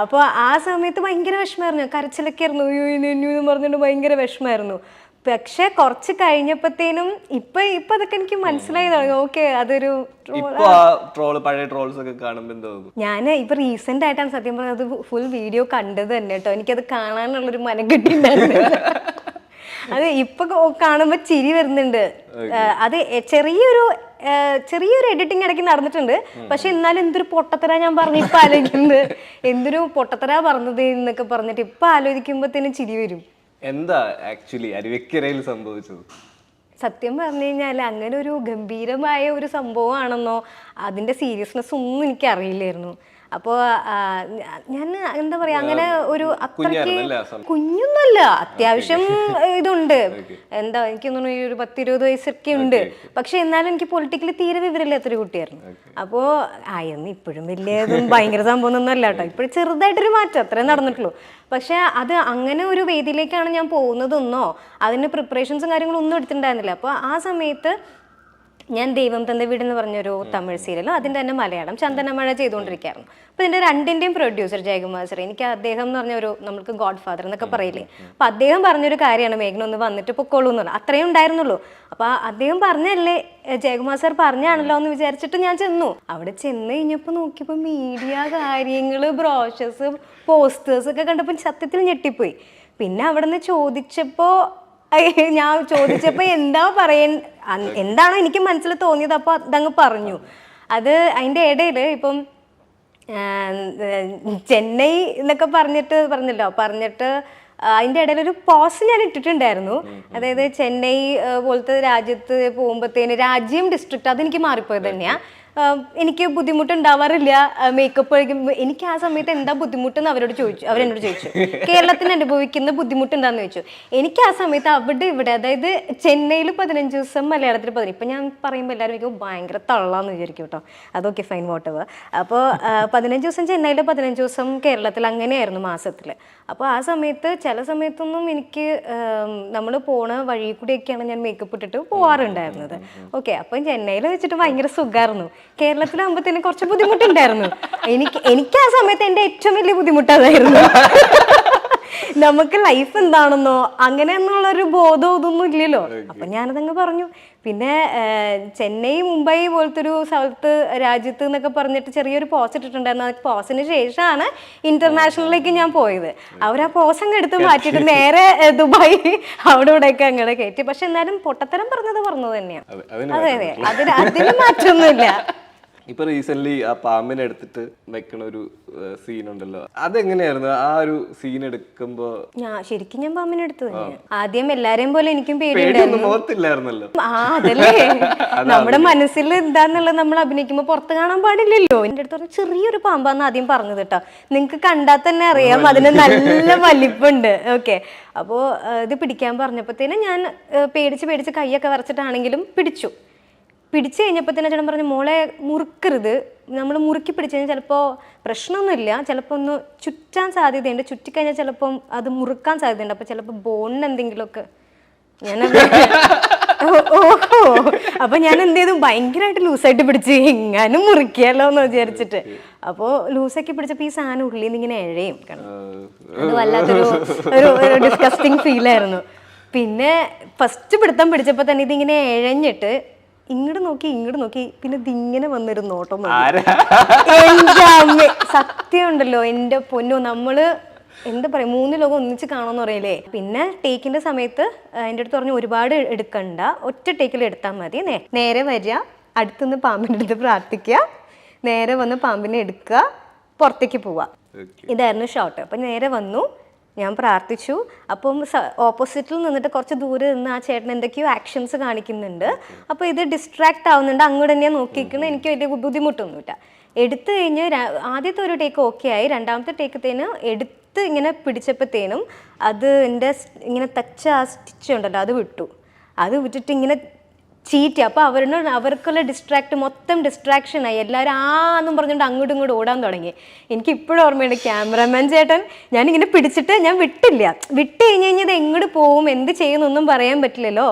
അപ്പോൾ ആ സമയത്ത് ഭയങ്കര വിഷമമായിരുന്നു, കരച്ചിലൊക്കെ ആയിരുന്നു, എന്ന് പറഞ്ഞിട്ട് ഭയങ്കര വിഷമമായിരുന്നു. പക്ഷെ കുറച്ച് കഴിഞ്ഞപ്പോഴത്തേനും ഇപ്പൊ അതൊക്കെ എനിക്ക് മനസ്സിലായി തുടങ്ങി. ഓക്കെ, അതൊരു പഴയ ട്രോൾസ് ഒക്കെ കാണുമ്പോൾ ഞാൻ ഇപ്പൊ റീസെന്റ് ആയിട്ടാണ് സത്യം പറഞ്ഞത് ഫുൾ വീഡിയോ കണ്ടത് തന്നെ കേട്ടോ. എനിക്കത് കാണാനുള്ളൊരു മനക്കെട്ടി ഉണ്ടായിരുന്നില്ല. അത് ഇപ്പൊ കാണുമ്പോ ചിരി വരുന്നുണ്ട്. അത് ചെറിയൊരു എഡിറ്റിംഗ് ഇടയ്ക്ക് നടന്നിട്ടുണ്ട്. പക്ഷെ എന്നാലും എന്തൊരു പൊട്ടത്തരാ ഞാൻ പറഞ്ഞു ഇപ്പൊ ആലോചിക്കുന്നത്, എന്തൊരു പൊട്ടത്തരാ പറഞ്ഞത് എന്നൊക്കെ പറഞ്ഞിട്ട് ഇപ്പൊ ആലോചിക്കുമ്പോഴത്തേനും ചിരി വരും. എന്താ ആക്ച്വലി അരുവിക്കരയിൽ സംഭവിച്ചത്? സത്യം പറഞ്ഞു കഴിഞ്ഞാൽ അങ്ങനെ ഒരു ഗംഭീരമായ ഒരു സംഭവമാണെന്നോ അതിന്റെ സീരിയസ്നെസ് ഒന്നും എനിക്ക് അറിയില്ലായിരുന്നു. അപ്പോൾ ഞാൻ എന്താ പറയാ, അങ്ങനെ ഒരു അത്രയ്ക്ക് കുഞ്ഞൊന്നുമല്ല, അത്യാവശ്യം ഇതുണ്ട്. എന്താ എനിക്ക് തോന്നുന്നു ഈ ഒരു 10-20 വയസ്സൊക്കെ ഉണ്ട്. പക്ഷെ എന്നാലും എനിക്ക് പൊളിറ്റിക്കലി തീരെ വിവരമില്ലാത്തൊരു കുട്ടിയായിരുന്നു. അപ്പോൾ ആയിരുന്നു ഇപ്പോഴും വലിയതും ഭയങ്കര സംഭവം ഒന്നും അല്ല കേട്ടോ. ഇപ്പോഴും ചെറുതായിട്ടൊരു മാറ്റം അത്രേ നടന്നിട്ടുള്ളൂ. പക്ഷെ അത് അങ്ങനെ ഒരു വേദിയിലേക്കാണ് ഞാൻ പോകുന്നതെന്നോ അതിന് പ്രിപ്പറേഷൻസും കാര്യങ്ങളും ഒന്നും എടുത്തിട്ടുണ്ടായിരുന്നില്ല. അപ്പോൾ ആ സമയത്ത് ഞാൻ ദൈവം തന്റെ വീട് എന്ന് പറഞ്ഞൊരു തമിഴ് സീരിയലും അതിൻ്റെ തന്നെ മലയാളം ചന്ദനമഴ ചെയ്തുകൊണ്ടിരിക്കുകയായിരുന്നു. അപ്പോൾ ഇതിൻ്റെ രണ്ടിൻ്റെയും പ്രൊഡ്യൂസർ ജയകുമാർ സർ, എനിക്ക് അദ്ദേഹം എന്ന് പറഞ്ഞ ഒരു നമ്മൾക്ക് ഗോഡ് ഫാദർ എന്നൊക്കെ പറയില്ലേ, അപ്പം അദ്ദേഹം പറഞ്ഞൊരു കാര്യമാണ് മേഘന ഒന്ന് വന്നിട്ട് പൊക്കോളൂ എന്ന് പറഞ്ഞു. അത്രയും ഉണ്ടായിരുന്നുള്ളൂ. അപ്പോൾ അദ്ദേഹം പറഞ്ഞല്ലേ, ജയകുമാർ സർ പറഞ്ഞാണല്ലോ എന്ന് വിചാരിച്ചിട്ട് ഞാൻ ചെന്നു. അവിടെ ചെന്ന് കഴിഞ്ഞപ്പോൾ നോക്കിയപ്പോൾ മീഡിയ കാര്യങ്ങൾ, ബ്രോഷേഴ്സ്, പോസ്റ്റേഴ്സ് ഒക്കെ കണ്ടപ്പോൾ സത്യത്തിൽ ഞെട്ടിപ്പോയി. പിന്നെ അവിടെ നിന്ന് ഞാൻ ചോദിച്ചപ്പോൾ എന്താണോ എനിക്ക് മനസ്സിൽ തോന്നിയത് അപ്പോൾ അതങ്ങ് പറഞ്ഞു. അത് അതിൻ്റെ ഇടയിൽ ഇപ്പം ചെന്നൈ എന്നൊക്കെ പറഞ്ഞിട്ട് അതിൻ്റെ ഇടയിൽ ഒരു പോസ്റ്റ് ഞാൻ ഇട്ടിട്ടുണ്ടായിരുന്നു. അതായത് ചെന്നൈ പോലത്തെ രാജ്യത്ത് പോകുമ്പോഴത്തേന് രാജ്യം ഡിസ്ട്രിക്റ്റ് അതെനിക്ക് മാറിപ്പോയത് തന്നെയാണ്. എനിക്ക് ബുദ്ധിമുട്ടുണ്ടാവാറില്ല മേക്കപ്പ് കഴിക്കുമ്പോൾ. എനിക്ക് ആ സമയത്ത് എന്താ ബുദ്ധിമുട്ടെന്ന് അവരോട് അവരെന്നോട് ചോദിച്ചു. കേരളത്തിന് അനുഭവിക്കുന്ന ബുദ്ധിമുട്ട് എന്താണെന്ന് ചോദിച്ചു. എനിക്ക് ആ സമയത്ത് ഇവിടെ അതായത് ചെന്നൈയിൽ 15 ദിവസം, മലയാളത്തിൽ 15. ഇപ്പം ഞാൻ പറയുമ്പോൾ എല്ലാവരും എനിക്ക് ഭയങ്കര തള്ളാന്ന് വിചാരിക്കും കേട്ടോ. അതൊക്കെ ഫൈൻ വോട്ടവർ. അപ്പോൾ 15 ദിവസം ചെന്നൈയിൽ, 15 ദിവസം കേരളത്തിൽ, അങ്ങനെയായിരുന്നു മാസത്തിൽ. അപ്പോൾ ആ സമയത്ത് ചില സമയത്തൊന്നും എനിക്ക് നമ്മൾ പോണ വഴി കൂടെയൊക്കെയാണ് ഞാൻ മേക്കപ്പ് ഇട്ടിട്ട് പോവാറുണ്ടായിരുന്നത്. ഓക്കെ, അപ്പം ചെന്നൈയിൽ വെച്ചിട്ട് ഭയങ്കര സുഖമായിരുന്നു. കേരളത്തിലാകുമ്പോഴത്തേനും കുറച്ച് ബുദ്ധിമുട്ടുണ്ടായിരുന്നു. എനിക്ക് ആ സമയത്ത് എൻ്റെ ഏറ്റവും വലിയ ബുദ്ധിമുട്ട് അതായിരുന്നു. നമുക്ക് ലൈഫ് എന്താണെന്നോ അങ്ങനെയെന്നുള്ളൊരു ബോധം ഇതൊന്നും ഇല്ലല്ലോ. അപ്പം ഞാനതങ്ങ് പറഞ്ഞു. പിന്നെ ചെന്നൈ, മുംബൈ പോലത്തെ ഒരു സ്ഥലത്ത് രാജ്യത്ത് എന്നൊക്കെ പറഞ്ഞിട്ട് ചെറിയൊരു പോസ്റ്റ് ഇട്ടിട്ടുണ്ടായിരുന്നു. ആ പോസ്റ്റിന് ശേഷമാണ് ഇന്റർനാഷണലിലേക്ക് ഞാൻ പോയത്. അവർ ആ പോസ്റ്റ് അങ്ങ് എടുത്ത് മാറ്റിയിട്ട് നേരെ ദുബായ് അവിടെ ഇവിടെയൊക്കെ അങ്ങനെ കയറ്റി. പക്ഷെ എന്നാലും പൊട്ടത്തരം പറഞ്ഞത് തന്നെയാണ്. അതെ, അതിന് മാറ്റമൊന്നുമില്ല. ഇപ്പൊ റീസെന്റ് ആ പാമ്പിനെ എടുത്തിട്ട് വെക്കണ ഒരു സീനുണ്ടല്ലോ, അതെങ്ങനെയായിരുന്നു? ആ ഒരു സീൻ എടുക്കുമ്പോ ശരിക്കും ഞാൻ പാമ്പിനെ എടുത്തത് ആദ്യം എല്ലാരെയും പോലെ എനിക്കും പേടിയുണ്ടായിരുന്നു. അതല്ലേ നമ്മുടെ മനസ്സിൽ എന്താന്നുള്ളത് നമ്മൾ അഭിനയിക്കുമ്പോ പുറത്ത് കാണാൻ പാടില്ലല്ലോ. എന്റെ അടുത്ത് പറഞ്ഞ ചെറിയൊരു പാമ്പാന്ന് ആദ്യം പറഞ്ഞത് കേട്ടോ. നിങ്ങക്ക് കണ്ടാൽ തന്നെ അറിയാം അതിന് നല്ല വലിപ്പുണ്ട്. ഓക്കെ, അപ്പോ ഇത് പിടിക്കാൻ പറഞ്ഞപ്പോഴത്തേനും ഞാൻ പേടിച്ച് കൈയൊക്കെ വരച്ചിട്ടാണെങ്കിലും പിടിച്ചു കഴിഞ്ഞപ്പോഴത്തേനും ചേട്ടൻ പറഞ്ഞു, മോളെ മുറുക്കരുത്, നമ്മൾ മുറുക്കി പിടിച്ചു കഴിഞ്ഞാൽ ചിലപ്പോൾ പ്രശ്നമൊന്നുമില്ല, ചിലപ്പോൾ ഒന്ന് ചുറ്റാൻ സാധ്യതയുണ്ട്, ചുറ്റിക്കഴിഞ്ഞാൽ ചിലപ്പം അത് മുറുക്കാൻ സാധ്യതയുണ്ട്, അപ്പോൾ ചിലപ്പോൾ ബോണിന് എന്തെങ്കിലുമൊക്കെ. ഓഹോ, അപ്പൊ ഞാൻ എന്ത് ചെയ്തു, ഭയങ്കരമായിട്ട് ലൂസായിട്ട് പിടിച്ച് എങ്ങാനും മുറിക്കാലോ എന്ന് വിചാരിച്ചിട്ട്. അപ്പോൾ ലൂസാക്കി പിടിച്ചപ്പോൾ ഈ സാധനം ഉള്ളിൽ നിന്ന് ഇങ്ങനെ എഴയും. അത് വല്ലാത്തൊരു ഡിസ്കസ്റ്റിംഗ് ഫീലായിരുന്നു. പിന്നെ ഫസ്റ്റ് പിടിച്ചപ്പോൾ തന്നെ ഇതിങ്ങനെ എഴഞ്ഞിട്ട് ഇങ്ങോട്ട് നോക്കി പിന്നെ ഇതിങ്ങനെ വന്നൊരു നോട്ടം. എന്റെ അമ്മ, സത്യം ഉണ്ടല്ലോ എൻ്റെ പൊന്നോ, നമ്മള് എന്താ പറയാ, 3 ലോകം ഒന്നിച്ച് കാണുമെന്ന് പറയല്ലേ. പിന്നെ ടേക്കിന്റെ സമയത്ത് എൻ്റെ അടുത്ത് പറഞ്ഞു, ഒരുപാട് എടുക്കണ്ട, ഒറ്റ ടേക്കിൽ എടുത്താൽ മതി, നേരെ വരിക, അടുത്തുനിന്ന് പാമ്പിൻ്റെ അടുത്ത് പ്രാർത്ഥിക്കുക, നേരെ വന്ന് പാമ്പിനെ എടുക്കുക, പുറത്തേക്ക് പോവുക. ഇതായിരുന്നു ഷോട്ട്. അപ്പം നേരെ വന്നു, ഞാൻ പ്രാർത്ഥിച്ചു. അപ്പം ഓപ്പോസിറ്റിൽ നിന്നിട്ട് കുറച്ച് ദൂരെ നിന്ന് ആ ചേട്ടൻ എന്തൊക്കെയോ ആക്ഷൻസ് കാണിക്കുന്നുണ്ട്. അപ്പോൾ ഇത് ഡിസ്ട്രാക്ട് ആവുന്നുണ്ട്, അങ്ങോട്ട് തന്നെയാണ് നോക്കിക്കുന്നത്. എനിക്ക് വലിയ ബുദ്ധിമുട്ടൊന്നുമില്ല. എടുത്തു കഴിഞ്ഞ് ആദ്യത്തെ ഒരു ടേക്ക് ഓക്കെ ആയി. രണ്ടാമത്തെ ടേക്കത്തേന് എടുത്ത് ഇങ്ങനെ പിടിച്ചപ്പോഴത്തേനും അത് എൻ്റെ ഇങ്ങനെ തച്ച ആ സ്റ്റിച്ച് ഉണ്ടല്ലോ അത് വിട്ടിട്ട് ഇങ്ങനെ ചീറ്റി. അപ്പോൾ അവർക്കുള്ള മൊത്തം ഡിസ്ട്രാക്ഷനായി. എല്ലാവരും ആന്നും പറഞ്ഞുകൊണ്ട് അങ്ങോട്ടും ഇങ്ങോട്ടും ഓടാൻ തുടങ്ങി. എനിക്ക് ഇപ്പോഴും ഓർമ്മയുണ്ട്, ക്യാമറമാൻ ചേട്ടൻ ഞാനിങ്ങനെ പിടിച്ചിട്ട് ഞാൻ വിട്ട് കഴിഞ്ഞ് കഴിഞ്ഞത് എങ്ങോട്ട് പോവും, എന്ത് ചെയ്യുന്നൊന്നും പറയാൻ പറ്റില്ലല്ലോ.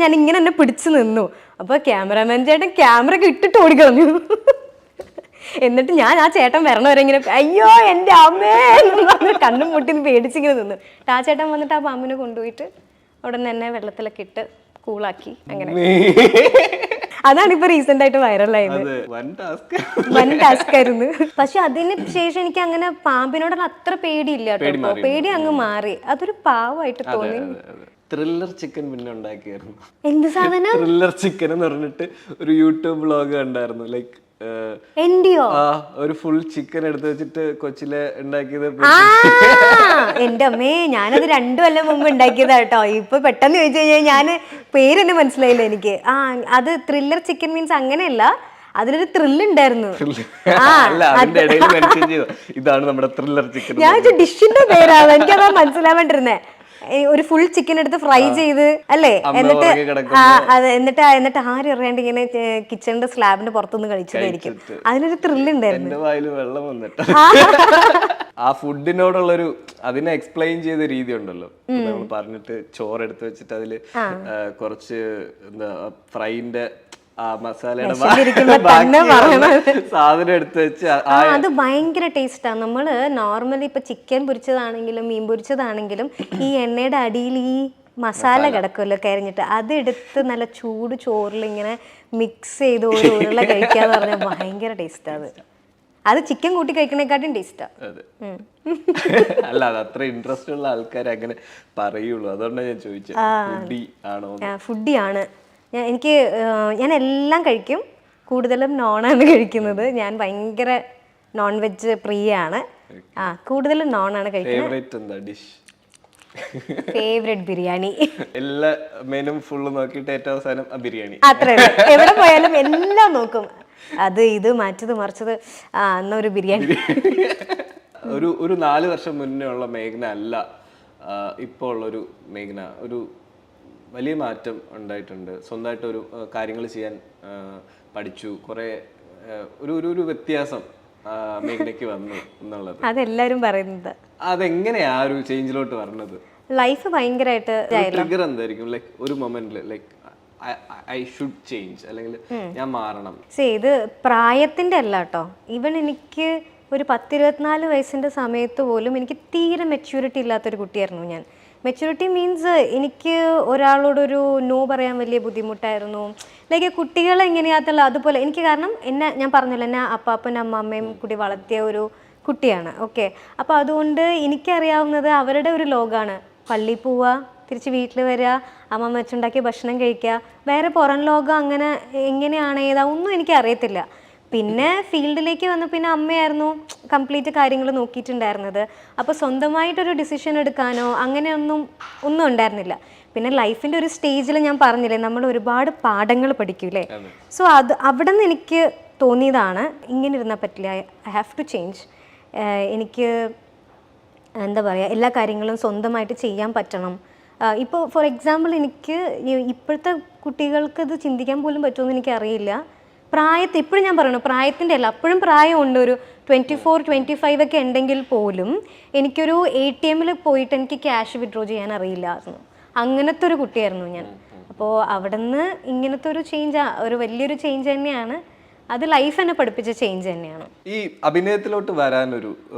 ഞാൻ ഇങ്ങനെ തന്നെ പിടിച്ചു നിന്നു. അപ്പോൾ ക്യാമറമാൻ ചേട്ടൻ ക്യാമറ ഒക്കെ ഇട്ടിട്ട് ഓടിക്കളഞ്ഞു. എന്നിട്ട് ഞാൻ ആ ചേട്ടൻ വരണവരെ ഇങ്ങനെ അയ്യോ എൻ്റെ അമ്മേ എന്ന് പറഞ്ഞ് കണ്ണും മുട്ടിന്ന് പേടിച്ചിങ്ങനെ നിന്നു. ആ ചേട്ടൻ വന്നിട്ട് ആ പാമ്പിനെ കൊണ്ടുപോയിട്ട് ഉടനെ തന്നെ വെള്ളത്തിലൊക്കെ ഇട്ട് കൂളാക്കി. അങ്ങനെ അതാണ് ഇപ്പൊ റീസെന്റ് ആയിട്ട് വൈറലായത്. വൻ ടാസ്ക് ആയിരുന്നു. പക്ഷെ അതിന് ശേഷം എനിക്ക് അങ്ങനെ പാമ്പിനോടുള്ള അത്ര പേടിയില്ല കേട്ടോ. പേടി അങ്ങ് മാറി. അതൊരു പാവമായിട്ട് തോന്നി. ത്രില്ലർ ചിക്കൻ പിന്നെ ഉണ്ടാക്കിയായിരുന്നു. എന്ത് സാധനം? ത്രില്ലർ ചിക്കൻ എന്ന് പറഞ്ഞിട്ട് ഒരു യൂട്യൂബ് വ്ളോഗ് കണ്ടായിരുന്നു. ലൈക്ക് ഒരു ഫുൾ ചിക്കൻ എടുത്ത് വെച്ചിട്ട് കൊച്ചിലെ ഉണ്ടാക്കിയത്. എന്റെ അമ്മേ, ഞാനത് 2 കൊല്ലം മുമ്പ് ഉണ്ടാക്കിയതാ കേട്ടോ. ഇപ്പൊ പെട്ടെന്ന് ചോദിച്ചു കഴിഞ്ഞാൽ ഞാൻ പേര് തന്നെ മനസ്സിലായില്ല എനിക്ക്. അത് ത്രില്ലർ ചിക്കൻ മീൻസ് അങ്ങനെയല്ല, അതിലൊരു ത്രില്ല് ഉണ്ടായിരുന്നു. ഇതാണ് നമ്മുടെ ത്രില്ലർ ചിക്കൻ. ഞാൻ ഡിഷിന്റെ പേരാണ്, എനിക്കതാ മനസ്സിലാവേണ്ടിരുന്നേ. ഒരു ഫുൾ ചിക്കൻ എടുത്ത് ഫ്രൈ ചെയ്ത് അല്ലേ, എന്നിട്ട് ആരും അറിയാണ്ട് ഇങ്ങനെ കിച്ചണിന്റെ സ്ലാബിന്റെ പുറത്തുനിന്ന് കഴിച്ചതായിരിക്കും. അതിനൊരു ത്രില്ല് ഉണ്ടായിരുന്നു. വെള്ളം വന്നിട്ട് ആ ഫുഡിനോടുള്ളൊരു അതിനെ എക്സ്പ്ലെയിൻ ചെയ്ത രീതി ഉണ്ടല്ലോ. നമ്മൾ പറഞ്ഞിട്ട് ചോറ് എടുത്ത് വെച്ചിട്ട് അതില് കുറച്ച് എന്താ ഫ്രൈന്റെ ആ മസാലയുടെ സാധനം എടുത്ത് വെച്ച് അത് ഭയങ്കര ടേസ്റ്റാണ്. നമ്മള് നോർമലി ഇപ്പൊ ചിക്കൻ പൊരിച്ചതാണെങ്കിലും മീൻ പൊരിച്ചതാണെങ്കിലും ഈ എണ്ണയുടെ അടിയിൽ ഈ മസാല കിടക്കുമല്ലോ കരിഞ്ഞിട്ട്, അതെടുത്ത് നല്ല ചൂട് ചോറിൽ ഇങ്ങനെ മിക്സ് ചെയ്ത് ഒരു ഉരുള കഴിക്കാന്ന് പറഞ്ഞാൽ ഭയങ്കര ടേസ്റ്റാണ്. അത് ചിക്കൻ കൂട്ടി കഴിക്കണേക്കാട്ടും ടേസ്റ്റാ. അല്ല, അത് അത്ര ഇൻട്രസ്റ്റ് ഉള്ള ആൾക്കാർ അങ്ങനെ പറയുള്ളൂ. അതുകൊണ്ടാണ് ഞാൻ ചോദിച്ചത്. ഫുഡി ആണോ? ഫുഡിയാണ്. ഞാൻ എല്ലാം കഴിക്കും. കൂടുതലും നോണാണ് കഴിക്കുന്നത്. ഞാൻ ഭയങ്കര നോൺ വെജ് പ്രിയാണ്. കൂടുതലും നോണാണ് കഴിക്കുന്നത്. ഫേവറേറ്റ് ബിരിയാണി. എല്ലാ മെനുവും ഫുള്ള് നോക്കിയിട്ട് ഏറ്റവും അവസാനം ബിരിയാണി. അത്രേ. എവിടെ പോയാലും എല്ലാം നോക്കും. അത് ഇത് മാറ്റത് മറിച്ചത്, എന്നൊരു ബിരിയാണി. ഒരു 4 വർഷം മുന്നേ ഉള്ള മേഘ്ന അല്ല ഇപ്പോൾ ഉള്ളൊരു മേഘ്ന. ഒരു വലിയ മാറ്റം ഉണ്ടായിട്ടുണ്ട്. സ്വന്തമായിട്ട് ഒരു കാര്യങ്ങൾ ചെയ്യാൻ പഠിച്ചു. കുറെ ഒരു വ്യത്യാസം മേഘ്നയ്ക്ക് വന്നു എന്നുള്ളത് അതെല്ലാരും പറയുന്നത്. അതെങ്ങനെയാ ആ ഒരു ചേഞ്ചിലോട്ട് പറഞ്ഞത്? ലൈഫ് ഭയങ്കരമായിട്ട് ട്രിഗർ എന്തായിരിക്കും? ലൈക്ക് ഒരു മൊമെന്റിൽ ലൈക്ക് ഐ ഷുഡ് ചേഞ്ച്, അല്ലെങ്കിൽ ഞാൻ മാറണം. ഇത് പ്രായത്തിന്റെ അല്ല കേട്ടോ. ഈവൻ എനിക്ക് ഒരു 10-24 വയസ്സിന്റെ സമയത്ത് പോലും എനിക്ക് തീരെ മെച്യൂരിറ്റി ഇല്ലാത്തൊരു കുട്ടിയായിരുന്നു ഞാൻ. മെച്യൂരിറ്റി മീൻസ് എനിക്ക് ഒരാളോടൊരു നോ പറയാൻ വലിയ ബുദ്ധിമുട്ടായിരുന്നു. ലൈക്ക് കുട്ടികളെ എങ്ങനെയാത്തുള്ള അതുപോലെ എനിക്ക്, കാരണം ഞാൻ പറഞ്ഞല്ലോ, എന്നെ അപ്പാപ്പനും അമ്മാമ്മയും കൂടി വളർത്തിയ ഒരു കുട്ടിയാണ്. ഓക്കെ, അപ്പോൾ അതുകൊണ്ട് എനിക്കറിയാവുന്നത് അവരുടെ ഒരു ലോകമാണ്. പള്ളിയിൽ പോവുക, തിരിച്ച് വീട്ടിൽ വരിക, അമ്മമ്മ വെച്ചുണ്ടാക്കിയ ഭക്ഷണം കഴിക്കുക. വേറെ പുറം ലോകം അങ്ങനെ എങ്ങനെയാണ് ഏതാ ഒന്നും എനിക്കറിയത്തില്ല. പിന്നെ ഫീൽഡിലേക്ക് വന്ന പിന്നെ അമ്മയായിരുന്നു കംപ്ലീറ്റ് കാര്യങ്ങൾ നോക്കിയിട്ടുണ്ടായിരുന്നത്. അപ്പോൾ സ്വന്തമായിട്ടൊരു ഡിസിഷൻ എടുക്കാനോ അങ്ങനെയൊന്നും ഉണ്ടായിരുന്നില്ല. പിന്നെ ലൈഫിൻ്റെ ഒരു സ്റ്റേജിൽ ഞാൻ പറഞ്ഞില്ലേ, നമ്മൾ ഒരുപാട് പാഠങ്ങൾ പഠിക്കൂലേ. സോ അവിടെ നിന്ന് എനിക്ക് തോന്നിയതാണ് ഇങ്ങനെ ഇരുന്നാൽ പറ്റില്ല, ഐ ഹാവ് ടു ചേഞ്ച്. എനിക്ക് എന്താ പറയുക, എല്ലാ കാര്യങ്ങളും സ്വന്തമായിട്ട് ചെയ്യാൻ പറ്റണം. ഇപ്പോൾ ഫോർ എക്സാമ്പിൾ എനിക്ക് ഇപ്പോഴത്തെ കുട്ടികൾക്ക് ഇത് ചിന്തിക്കാൻ പോലും പറ്റുമെന്ന് എനിക്കറിയില്ല. ഇപ്പോഴും ഞാൻ പറയണു, പ്രായത്തിൻ്റെ അല്ല, അപ്പോഴും പ്രായമുണ്ട്. ഒരു 24-25 ഒക്കെ ഉണ്ടെങ്കിൽ പോലും എനിക്കൊരു ATM പോയിട്ട് എനിക്ക് ക്യാഷ് വിഡ്രോ ചെയ്യാൻ അറിയില്ലായിരുന്നു. അങ്ങനത്തെ ഒരു കുട്ടിയായിരുന്നു ഞാൻ. അപ്പോൾ അവിടെ നിന്ന് ഇങ്ങനത്തെ ഒരു ചേഞ്ച്, ഒരു വലിയൊരു ചേഞ്ച് തന്നെയാണ്. അത് ലൈഫ് എന്നെ പഠിപ്പിച്ച ചേഞ്ച് തന്നെയാണ്. ഈ അഭിനയത്തിലോട്ട് വരാൻ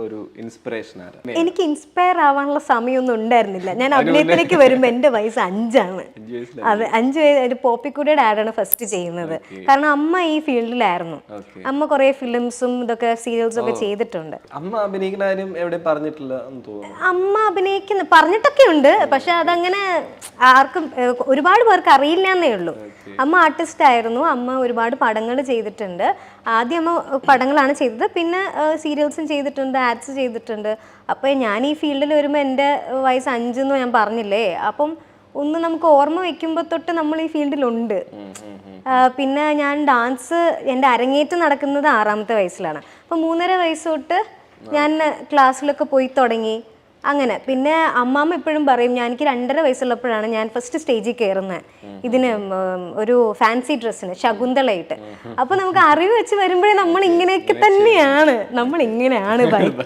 ഒരു ഇൻസ്പിറേഷൻ ആണ്? എനിക്ക് ഇൻസ്പയർ ആവാനുള്ള സമയമൊന്നും ഉണ്ടായിരുന്നില്ല. ഞാൻ അഭിനയത്തിലേക്ക് വരുമ്പോൾ എൻ്റെ വയസ്സ് 5ആണ്. അതെ, 5 വയസ്സ്. പോപ്പിക്കുട്ടിയുടെ ആഡാണ് ഫസ്റ്റ് ചെയ്യുന്നത്. കാരണം അമ്മ ഈ ഫീൽഡിലായിരുന്നു. അമ്മ കുറെ ഫിലിംസും ഇതൊക്കെ സീരിയൽസും ഒക്കെ ചെയ്തിട്ടുണ്ട്. അമ്മ അഭിനയിക്കുന്ന എവിടെ പറഞ്ഞിട്ടില്ല? അമ്മ അഭിനയിക്കുന്ന പറഞ്ഞിട്ടൊക്കെ ഉണ്ട്, പക്ഷെ അതങ്ങനെ ആർക്കും ഒരുപാട് പേർക്ക് അറിയില്ല എന്നേ ഉള്ളൂ. അമ്മ ആർട്ടിസ്റ്റ് ആയിരുന്നു. അമ്മ ഒരുപാട് പടങ്ങൾ ചെയ്തിട്ടുണ്ട്. ആദ്യം അമ്മ പടങ്ങളാണ് ചെയ്തത്, പിന്നെ സീരിയൽസും ചെയ്തിട്ടുണ്ട്, ആഡ്സ് ചെയ്തിട്ടുണ്ട്. അപ്പോൾ ഞാൻ ഈ ഫീൽഡിൽ വരുമ്പോൾ എൻ്റെ വയസ്സ് 5 എന്ന് ഞാൻ പറഞ്ഞില്ലേ. അപ്പം ഒന്ന് നമുക്ക് ഓർമ്മ വെക്കുമ്പോൾ തൊട്ട് നമ്മൾ ഈ ഫീൽഡിലുണ്ട്. പിന്നെ ഞാൻ ഡാൻസ്, എൻ്റെ അരങ്ങേറ്റം നടക്കുന്നത് 6ാമത്തെ വയസ്സിലാണ്. അപ്പോൾ 3.5 വയസ്സ് തൊട്ട് ഞാൻ ക്ലാസ്സിലൊക്കെ പോയി തുടങ്ങി. അങ്ങനെ പിന്നെ അമ്മാമ്മ എപ്പോഴും പറയും, എനിക്ക് 2.5 വയസ്സുള്ളപ്പോഴാണ് ഞാൻ ഫസ്റ്റ് സ്റ്റേജിൽ കയറുന്നത്. ഇതിന് ഒരു ഫാൻസി ഡ്രസ്സിന് ശകുന്തളയിട്ട്. അപ്പോൾ നമുക്ക് അറിവ് വെച്ച് വരുമ്പോഴേ നമ്മൾ ഇങ്ങനെയൊക്കെ തന്നെയാണ്,